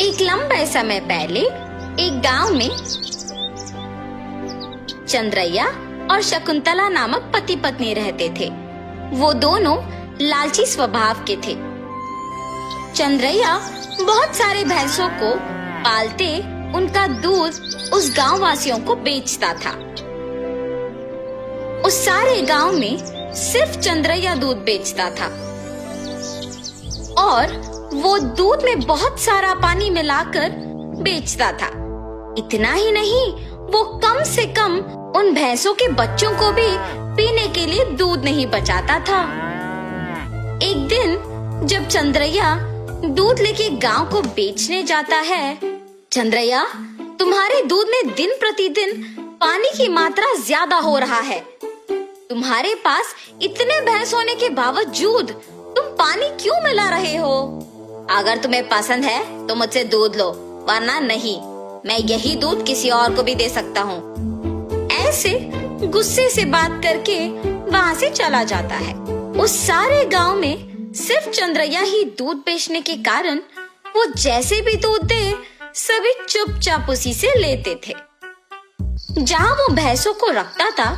एक लंबे समय पहले एक गांव में चंद्रैया और शकुंतला नामक पति पत्नी रहते थे। वो दोनों लालची स्वभाव के थे। चंद्रैया बहुत सारे भैंसों को पालते उनका दूध उस गांव वासियों को बेचता था। उस सारे गांव में सिर्फ चंद्रैया दूध बेचता था और वो दूध में बहुत सारा पानी मिलाकर बेचता था। इतना ही नहीं, वो कम से कम उन भैंसों के बच्चों को भी पीने के लिए दूध नहीं बचाता था। एक दिन जब चंद्रैया दूध लेके गांव को बेचने जाता है, चंद्रैया, तुम्हारे दूध में दिन प्रतिदिन पानी की मात्रा ज्यादा हो रहा है। तुम्हारे पास इतने भैंस होने के बावजूद तुम पानी क्यों मिला रहे हो? अगर तुम्हें पसंद है तो मुझसे दूध लो, वरना नहीं। मैं यही दूध किसी और को भी दे सकता हूँ। ऐसे गुस्से से बात करके वहाँ से चला जाता है। उस सारे गांव में सिर्फ चंद्रैया ही दूध बेचने के कारण वो जैसे भी दूध दे, सभी चुपचाप उसी से लेते थे। जहाँ वो भैंसों को रखता था,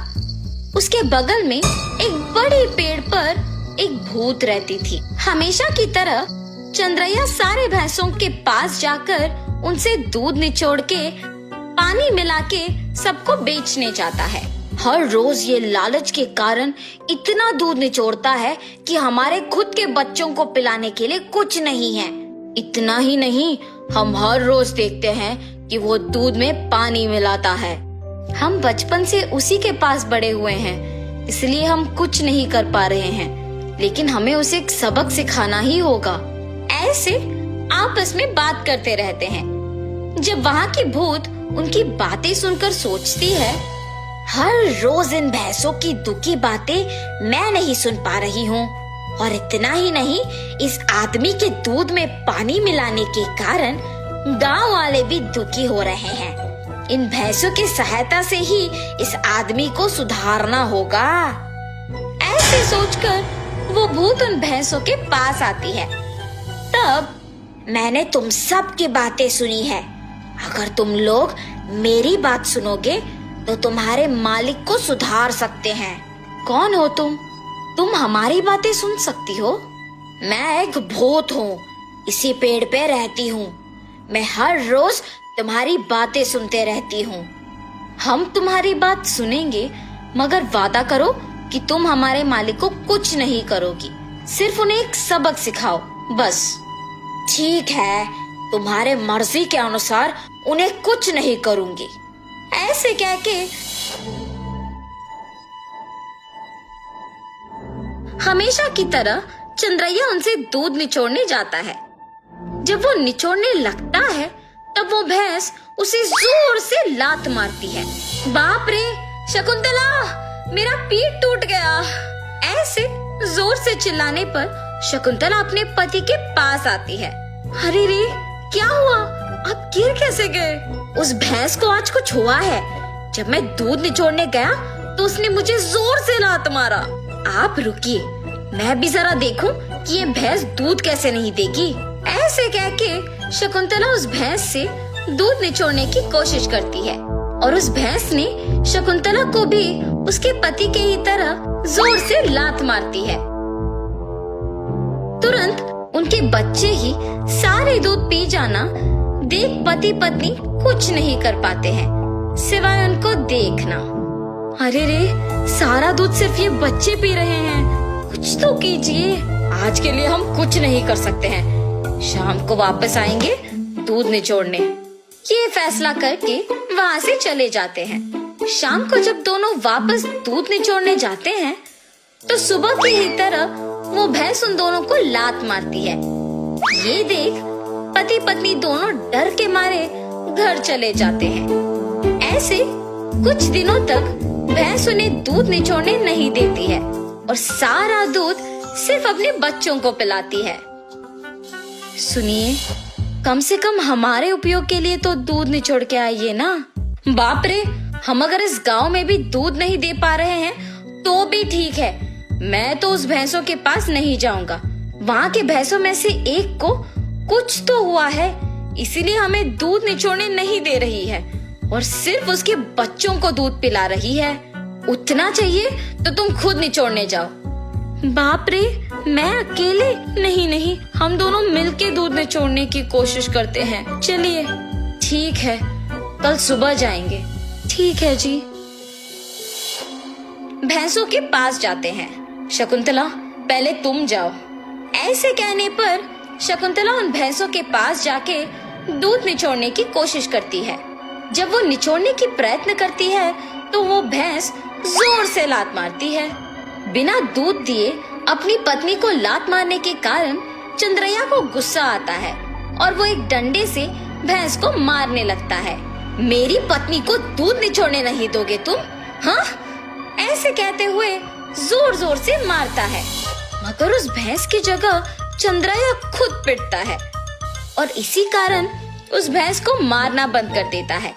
उसके बगल में एक बड़े पेड़ पर एक भूत रहती थी। हमेशा की तरह चंद्रैया सारे भैंसों के पास जाकर उनसे दूध निचोड़ के पानी मिला के सबको बेचने जाता है। हर रोज ये लालच के कारण इतना दूध निचोड़ता है कि हमारे खुद के बच्चों को पिलाने के लिए कुछ नहीं है। इतना ही नहीं, हम हर रोज देखते हैं कि वो दूध में पानी मिलाता है। हम बचपन से उसी के पास बड़े हुए हैं, इसलिए हम कुछ नहीं कर पा रहे हैं, लेकिन हमें उसे एक सबक सिखाना ही होगा। ऐसे आपस में बात करते रहते हैं। जब वहाँ की भूत उनकी बातें सुनकर सोचती है, हर रोज इन भैंसों की दुखी बातें मैं नहीं सुन पा रही हूँ, और इतना ही नहीं, इस आदमी के दूध में पानी मिलाने के कारण गांव वाले भी दुखी हो रहे हैं। इन भैंसों की सहायता से ही इस आदमी को सुधारना होगा। ऐसे सोचकर वो भूत उन भैंसों के पास आती है। तब मैंने तुम सब की बातें सुनी है। अगर तुम लोग मेरी बात सुनोगे तो तुम्हारे मालिक को सुधार सकते हैं। कौन हो तुम? तुम हमारी बातें सुन सकती हो? मैं एक भूत हूँ, इसी पेड़ पे रहती हूँ। मैं हर रोज तुम्हारी बातें सुनते रहती हूँ। हम तुम्हारी बात सुनेंगे, मगर वादा करो कि तुम हमारे मालिक को कुछ नहीं करोगी, सिर्फ उन्हें एक सबक सिखाओ, बस। ठीक है, तुम्हारे मर्जी के अनुसार उन्हें कुछ नहीं करूंगी। ऐसे कह के हमेशा की तरह चंद्रैया उनसे दूध निचोड़ने जाता है। जब वो निचोड़ने लगता है, तब वो भैंस उसे जोर से लात मारती है। बाप रे शकुंतला, मेरा पीठ टूट गया। ऐसे जोर से चिल्लाने पर शकुंतला अपने पति के पास आती है। अरे रे, क्या हुआ? आप गिर कैसे गए? उस भैंस को आज कुछ हुआ है। जब मैं दूध निचोड़ने गया तो उसने मुझे जोर से लात मारा। आप रुकिए, मैं भी जरा देखूं कि ये भैंस दूध कैसे नहीं देगी। ऐसे कह के शकुंतला उस भैंस से दूध निचोड़ने की कोशिश करती है, और उस भैंस ने शकुंतला को भी उसके पति के ही तरह जोर से लात मारती है। तुरंत उनके बच्चे ही सारे दूध पी जाना देख पति पत्नी कुछ नहीं कर पाते हैं, सिवाय उनको देखना। अरे रे, सारा दूध सिर्फ ये बच्चे पी रहे हैं, कुछ तो कीजिए। आज के लिए हम कुछ नहीं कर सकते हैं, शाम को वापस आएंगे दूध निचोड़ने। ये फैसला करके वहाँ से चले जाते हैं। शाम को जब दोनों वापस दूध निचोड़ने जाते हैं, तो सुबह की ही तरह वो भैंस उन दोनों को लात मारती है। ये देख पति पत्नी दोनों डर के मारे घर चले जाते हैं। ऐसे कुछ दिनों तक भैंस उन्हें दूध निचोड़ने नहीं देती है और सारा दूध सिर्फ अपने बच्चों को पिलाती है। सुनिए, कम से कम हमारे उपयोग के लिए तो दूध निचोड़ के आइए ना। बाप रे, हम अगर इस गांव में भी दूध नहीं दे पा रहे हैं तो भी ठीक है, मैं तो उस भैंसों के पास नहीं जाऊंगा। वहाँ के भैंसों में से एक को कुछ तो हुआ है, इसीलिए हमें दूध निचोड़ने नहीं दे रही है और सिर्फ उसके बच्चों को दूध पिला रही है। उतना चाहिए तो तुम खुद निचोड़ने जाओ। बाप रे, मैं अकेले? नहीं नहीं, हम दोनों मिलके दूध निचोड़ने की कोशिश करते हैं। चलिए ठीक है, कल सुबह जाएंगे। ठीक है जी। भैंसों के पास जाते हैं। शकुंतला, पहले तुम जाओ। ऐसे कहने पर शकुंतला उन भैंसों के पास जाके दूध निचोड़ने की कोशिश करती है। जब वो निचोड़ने की प्रयत्न करती है तो वो भैंस जोर से लात मारती है। बिना दूध दिए अपनी पत्नी को लात मारने के कारण चंद्रैया को गुस्सा आता है और वो एक डंडे से भैंस को मारने लगता है। मेरी पत्नी को दूध निचोड़ने नहीं दोगे तुम? हाँ? ऐसे कहते हुए जोर जोर से मारता है, मगर उस भैंस की जगह चंद्रैया खुद पिटता है और इसी कारण उस भैंस को मारना बंद कर देता है।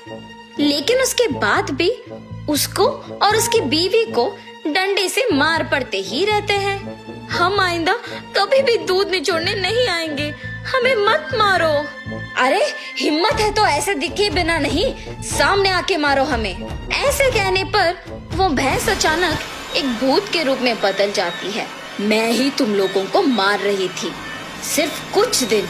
लेकिन उसके बाद भी उसको और उसकी बीवी को डंडे से मार पड़ते ही रहते हैं। हम आइंदा कभी भी दूध निचोड़ने नहीं आएंगे, हमें मत मारो। अरे हिम्मत है तो ऐसे दिखे बिना नहीं, सामने आके मारो हमें। ऐसे कहने पर वो भैंस अचानक एक भूत के रूप में बदल जाती है। मैं ही तुम लोगों को मार रही थी। सिर्फ कुछ दिन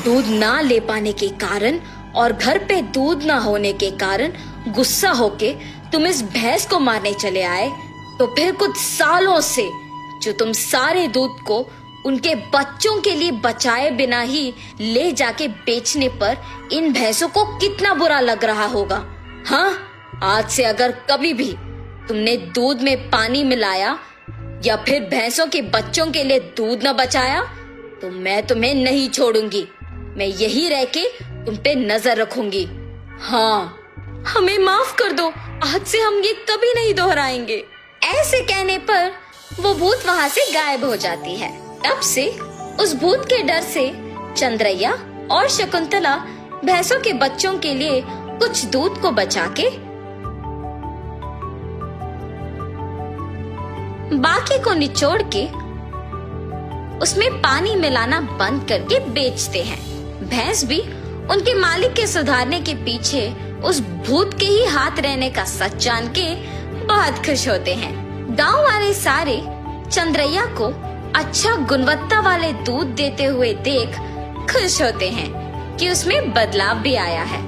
दूध ना ले पाने के कारण और घर पे दूध ना होने के कारण गुस्सा होके तुम इस भैंस को मारने चले आए, तो फिर कुछ सालों से जो तुम सारे दूध को उनके बच्चों के लिए बचाए बिना ही ले जाके बेचने पर इन भैंसों को कितना बुरा लग रहा होगा। हाँ, आज से अगर कभी भी तुमने दूध में पानी मिलाया या फिर भैंसों के बच्चों के लिए दूध न बचाया तो मैं तुम्हें नहीं छोड़ूंगी। मैं यही रह के तुम पे नजर रखूंगी। हाँ, हमें माफ कर दो, आज से हम ये कभी नहीं दोहराएंगे। ऐसे कहने पर वो भूत वहाँ से गायब हो जाती है। तब से उस भूत के डर से चंद्रैया और शकुंतला भैंसों के बच्चों के लिए कुछ दूध को बचा के बाकी को निचोड़ के उसमें पानी मिलाना बंद करके बेचते हैं। भैंस भी उनके मालिक के सुधारने के पीछे उस भूत के ही हाथ रहने का सच जान के बहुत खुश होते हैं। गांव वाले सारे चंद्रैया को अच्छा गुणवत्ता वाले दूध देते हुए देख खुश होते हैं कि उसमें बदलाव भी आया है।